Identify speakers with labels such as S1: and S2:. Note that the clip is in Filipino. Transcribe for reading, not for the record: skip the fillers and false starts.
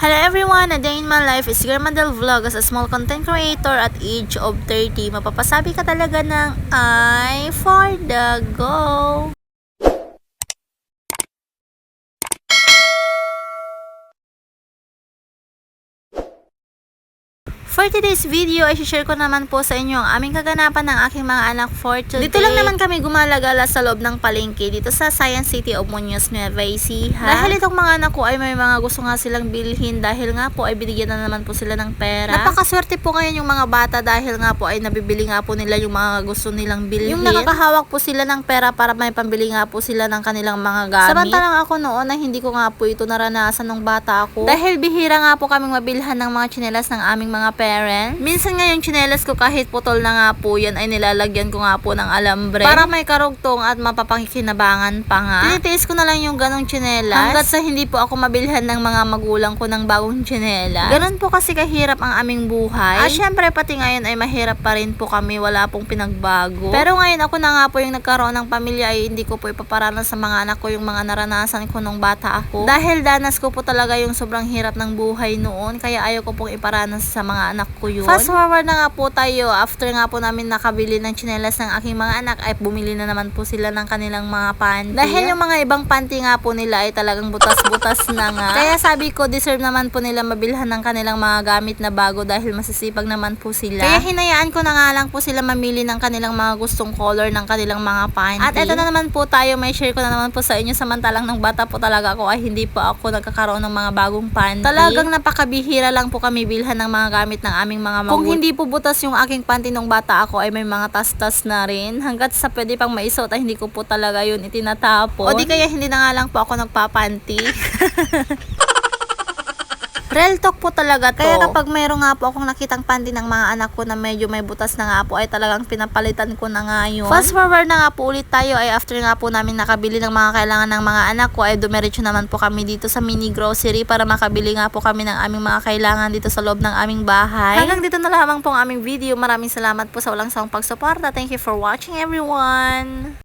S1: Hello everyone! A day in my life is Germandel Vlog. As a small content creator at age of 30, mapapasabi ka talaga ng I for the go! For today's video, ay share ko naman po sa inyo ang aming kaganapan ng aking mga anak for today. Dito lang naman kami gumalagala sa loob ng palengke dito sa Science City of Muñoz, Nueva Ecija. Dahil itong mga anak ko ay may mga gusto nga silang bilhin dahil nga po ay binigyan na naman po sila ng pera. Napakaswerte po ngayon yung mga bata dahil nga po ay nabibili nga po nila yung mga gusto nilang bilhin. Yung nakakahawak po sila ng pera para may pambili nga po sila ng kanilang mga gamit. Samantalang ako noon ay hindi ko nga po ito naranasan nung bata ako. Dahil bihira nga po kaming mabilhan ng mga tsinelas ng aming mga parents. Minsan nga yung tsinelas ko kahit putol na nga po yan ay nilalagyan ko nga po ng alambre para may karugtong at mapapangkinabangan pa nga. Tinitiis ko na lang yung ganong tsinelas hanggat sa hindi po ako mabilhan ng mga magulang ko ng bagong tsinelas. Ganon po kasi kahirap ang aming buhay. At syempre pati ngayon ay mahirap pa rin po kami, wala pong pinagbago. Pero ngayon ako na nga po yung nagkaroon ng pamilya ay hindi ko po ipaparanas sa mga anak ko yung mga naranasan ko nung bata ako. Dahil danas ko po talaga yung sobrang hirap ng buhay noon, kaya ayaw ko pong iparanas sa mga anak ko yun. Fast forward na nga po tayo, after nga po namin nakabili ng tsinelas ng aking mga anak ay bumili na naman po sila ng kanilang mga panty. Dahil yung mga ibang panty nga po nila ay talagang butas-butas na nga. Kaya sabi ko deserve naman po nila mabilhan ng kanilang mga gamit na bago dahil masisipag naman po sila. Kaya hinayaan ko na nga lang po sila mamili ng kanilang mga gustong color ng kanilang mga panty. At eto na naman po tayo, may share ko na naman po sa inyo, samantalang ng bata po talaga ako ay hindi po ako nagkakaroon ng mga bagong panty. Talagang napakabihira lang po kami bilhan ng mga gamit ng aming mga magulang. Kung hindi po butas yung aking panty nung bata ako ay may mga tas-tas na rin. Hanggat sa pwede pang maisuot ay hindi ko po talaga yun itinatapon. O di kaya hindi na nga lang po ako nagpapanty. Real talk po talaga to. Kaya kapag mayroon nga po akong nakitang panty ng mga anak ko na medyo may butas na nga po ay talagang pinapalitan ko na nga yun. Fast forward na nga po ulit tayo ay after nga po namin nakabili ng mga kailangan ng mga anak ko ay dumiretso naman po kami dito sa mini grocery para makabili nga po kami ng aming mga kailangan dito sa loob ng aming bahay. Hanggang dito na lamang po ang aming video. Maraming salamat po sa walang sawang pagsuporta. Thank you for watching everyone.